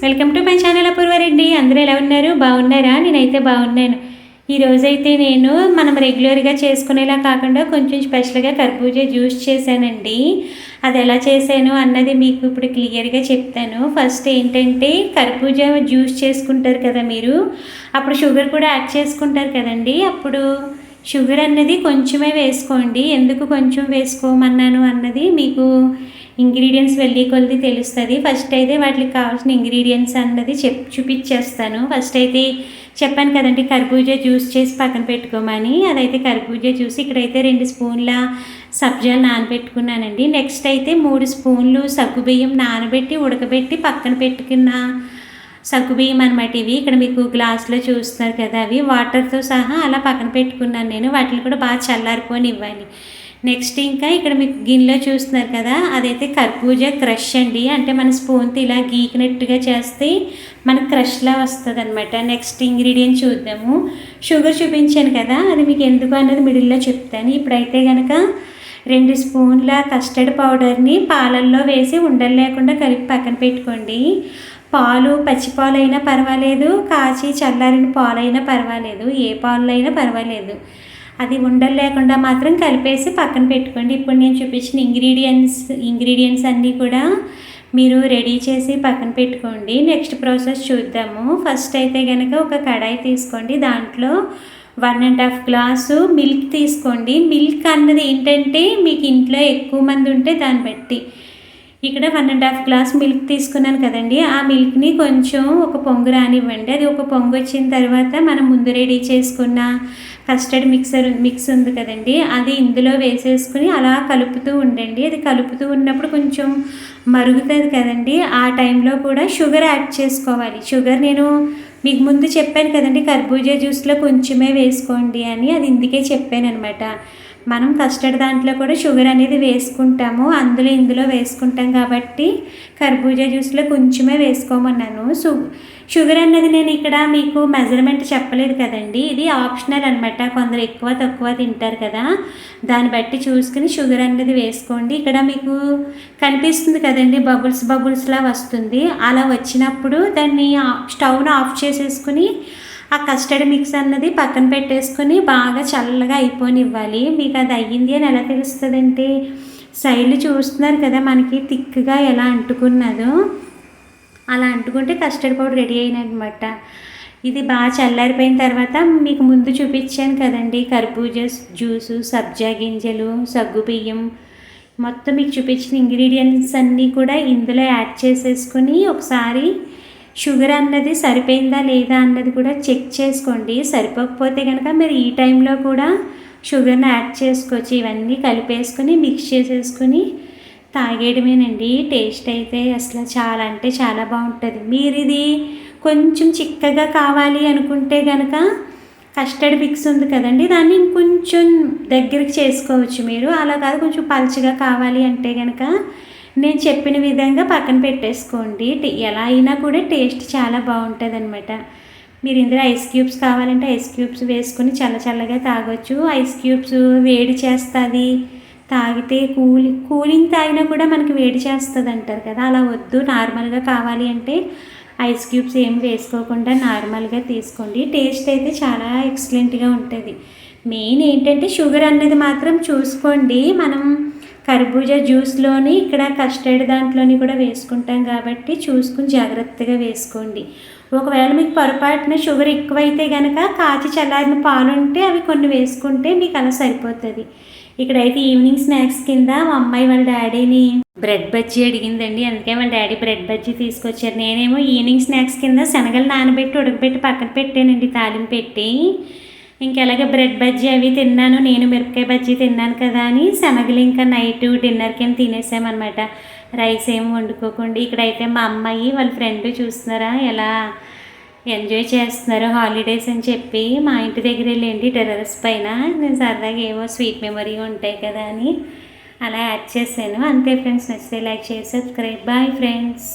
Welcome to my channel Apoorva Reddy. అందరూ ఎలా ఉన్నారు? బాగున్నారా? నేనైతే బాగున్నాను. ఈరోజైతే నేను మనం రెగ్యులర్గా చేసుకునేలా కాకుండా కొంచెం స్పెషల్గా కర్బూజా జ్యూస్ చేశానండి. అది ఎలా చేశాను అన్నది మీకు ఇప్పుడు క్లియర్గా చెప్తాను. ఫస్ట్ ఏంటంటే కర్బూజా జ్యూస్ చేసుకుంటారు కదా మీరు, అప్పుడు షుగర్ కూడా యాడ్ చేసుకుంటారు కదండి. అప్పుడు షుగర్ అన్నది కొంచెమే వేసుకోండి. ఎందుకు కొంచెం వేసుకోమన్నాను అన్నది మీకు ఇంగ్రీడియంట్స్ వెళ్ళి కొలిది తెలుస్తుంది. ఫస్ట్ అయితే వాటికి కావాల్సిన ఇంగ్రీడియంట్స్ అన్నది చూపించేస్తాను. ఫస్ట్ అయితే చెప్పాను కదండి కర్బూజా జ్యూస్ చేసి పక్కన పెట్టుకోమని. అదైతే కర్బూజా జ్యూస్ ఇక్కడైతే 2 స్పూన్ల సబ్జాలు నానబెట్టుకున్నానండి. నెక్స్ట్ అయితే 3 స్పూన్లు సగ్గుబియ్యం నానబెట్టి ఉడకబెట్టి పక్కన పెట్టుకున్న సగ్గుబియ్యం అనమాట. ఇవి ఇక్కడ మీకు గ్లాస్లో చూస్తున్నారు కదా, అవి వాటర్తో సహా అలా పక్కన పెట్టుకున్నాను నేను. వాటిని కూడా బాగా చల్లారిపోని ఇవ్వాలి. నెక్స్ట్ ఇంకా ఇక్కడ మీకు గిన్నెలో చూస్తున్నారు కదా, అదైతే కర్బూజా క్రష్ అండి. అంటే మన స్పూన్తో ఇలా గీకినట్టుగా చేస్తే మనకు క్రష్లా వస్తుంది అనమాట. నెక్స్ట్ ఇంగ్రీడియంట్ చూద్దాము. షుగర్ చూపించాను కదా, అది మీకు ఎందుకు అన్నది మిడిల్లో చెప్తాను. ఇప్పుడైతే కనుక 2 స్పూన్ల కస్టర్డ్ పౌడర్ని పాలల్లో వేసి ఉండలు లేకుండా కలిపి పక్కన పెట్టుకోండి. పాలు పచ్చి పాలు అయినా పర్వాలేదు, కాచి చల్లారిన పాలు అయినా పర్వాలేదు, ఏ పాలు అయినా పర్వాలేదు. అది ఉండలు లేకుండా మాత్రం కలిపేసి పక్కన పెట్టుకోండి. ఇప్పుడు నేను చూపించిన ఇంగ్రీడియంట్స్ అన్నీ కూడా మీరు రెడీ చేసి పక్కన పెట్టుకోండి. నెక్స్ట్ ప్రాసెస్ చూద్దాము. ఫస్ట్ అయితే కనుక ఒక కడాయి తీసుకోండి. దాంట్లో 1.5 గ్లాసు మిల్క్ తీసుకోండి. మిల్క్ అన్నది ఏంటంటే మీకు ఇంట్లో ఎక్కువ మంది ఉంటే దాన్ని బట్టి. ఇక్కడ 1.5 గ్లాస్ మిల్క్ తీసుకున్నాను కదండి. ఆ మిల్క్ని కొంచెం ఒక పొంగు రానివ్వండి. అది ఒక పొంగు వచ్చిన తర్వాత మనం ముందు రెడీ చేసుకున్న కస్టర్డ్ మిక్స్ ఉంది కదండి, అది ఇందులో వేసేసుకుని అలా కలుపుతూ ఉండండి. అది కలుపుతూ ఉన్నప్పుడు కొంచెం మరుగుతుంది కదండి, ఆ టైంలో కూడా షుగర్ యాడ్ చేసుకోవాలి. షుగర్ నేను మీకు ముందు చెప్పాను కదండి కర్బూజా జ్యూస్లో కొంచెమే వేసుకోండి అని, అది ఇందుకే చెప్పాను అనమాట. మనం కస్టర్డ్ దాంట్లో కూడా షుగర్ అనేది వేసుకుంటాము, ఇందులో వేసుకుంటాం కాబట్టి కర్బూజా జ్యూస్లో కొంచెమే వేసుకోమన్నాను. షుగర్ అన్నది నేను ఇక్కడ మీకు మెజర్మెంట్ చెప్పలేదు కదండి, ఇది ఆప్షనల్ అనమాట. కొందరు ఎక్కువ తక్కువ తింటారు కదా, దాన్ని బట్టి చూసుకుని షుగర్ అన్నది వేసుకోండి. ఇక్కడ మీకు కనిపిస్తుంది కదండి బబుల్స్లా వస్తుంది. అలా వచ్చినప్పుడు దాన్ని స్టవ్ను ఆఫ్ చేసేసుకుని ఆ కస్టర్డ్ మిక్స్ అన్నది పక్కన పెట్టేసుకొని బాగా చల్లగా అయిపోనివ్వాలి. మీకు అది అయ్యింది అని ఎలా తెలుస్తుందంటే సైడ్లు చూస్తున్నారు కదా మనకి థిక్గా ఎలా అంటుకున్నదో, అలా అంటుకుంటే కస్టర్డ్ పౌడర్ రెడీ అయినమాట. ఇది బాగా చల్లారిపోయిన తర్వాత మీకు ముందు చూపించాను కదండి కర్బూజా జ్యూసు, సబ్జా గింజలు, సగ్గుబియ్యం, మొత్తం మీకు చూపించిన ఇంగ్రీడియంట్స్ అన్నీ కూడా ఇందులో యాడ్ చేసేసుకొని ఒకసారి షుగర్ అన్నది సరిపోయిందా లేదా అన్నది కూడా చెక్ చేసుకోండి. సరిపోకపోతే కనుక మీరు ఈ టైంలో కూడా షుగర్ని యాడ్ చేసుకోవచ్చు. ఇవన్నీ కలిపేసుకొని మిక్స్ చేసేసుకుని తాగేయడమేనండి. టేస్ట్ అయితే అసలు చాలా అంటే చాలా బాగుంటుంది. మీరు ఇది కొంచెం చిక్కగా కావాలి అనుకుంటే కనుక కస్టర్డ్ మిక్స్ ఉంది కదండి, దాన్ని ఇంకొంచెం దగ్గరికి చేసుకోవచ్చు మీరు. అలా కాదు కొంచెం పలుచగా కావాలి అంటే కనుక నేను చెప్పిన విధంగా పక్కన పెట్టేసుకోండి. ఎలా అయినా కూడా టేస్ట్ చాలా బాగుంటుంది అనమాట. మీరు ఇందులో ఐస్ క్యూబ్స్ కావాలంటే ఐస్ క్యూబ్స్ వేసుకొని చల్లగా తాగొచ్చు. ఐస్ క్యూబ్స్ వేడి చేస్తుంది, తాగితే కూలింగ్ తాగినా కూడా మనకి వేడి చేస్తుంది అంటారు కదా, అలా వద్దు. నార్మల్గా కావాలి అంటే ఐస్ క్యూబ్స్ ఏం వేసుకోకుండా నార్మల్గా తీసుకోండి. టేస్ట్ అయితే చాలా ఎక్సలెంట్గా ఉంటుంది. మెయిన్ ఏంటంటే షుగర్ అన్నది మాత్రం చూసుకోండి. మనం కర్బూజా జ్యూస్లోని ఇక్కడ కస్టర్డ్ దాంట్లోని కూడా వేసుకుంటాం కాబట్టి చూసుకుని జాగ్రత్తగా వేసుకోండి. ఒకవేళ మీకు పొరపాటున షుగర్ ఎక్కువైతే కనుక కాచి చల్లారిన పాలు ఉంటే అవి కొన్ని వేసుకుంటే మీకు అలా సరిపోతుంది. ఇక్కడైతే ఈవినింగ్ స్నాక్స్ కింద మా అమ్మాయి వాళ్ళ డాడీని బ్రెడ్ బజ్జీ అడిగిందండి, అందుకే వాళ్ళ డాడీ బ్రెడ్ బజ్జీ తీసుకొచ్చారు. నేనేమో ఈవినింగ్ స్నాక్స్ కింద శనగలు నానబెట్టి ఉడకబెట్టి పక్కన పెట్టానండి, తాలింపు పెట్టి. ఇంకెలాగే బ్రెడ్ బజ్జీ అవి తిన్నాను, నేను మిరపకాయ బజ్జీ తిన్నాను కదా అని శనగలు ఇంకా నైట్ డిన్నర్కి ఏమి తినేసామన్నమాట. రైస్ ఏమి వండుకోకుండా. ఇక్కడైతే మా అమ్మాయి వాళ్ళ ఫ్రెండ్ చూస్తున్నారా ఎలా ఎంజాయ్ చేస్తున్నారు హాలిడేస్ అని చెప్పి. మా ఇంటి దగ్గర వెళ్ళండి టెర్రస్ పైన, నేను సరదాగా ఏవో స్వీట్ మెమరీ ఉంటాయి కదా అని అలా యాడ్ చేశాను. అంతే ఫ్రెండ్స్, నచ్చితే లైక్ చేసి సబ్స్క్రైబ్. Bye friends.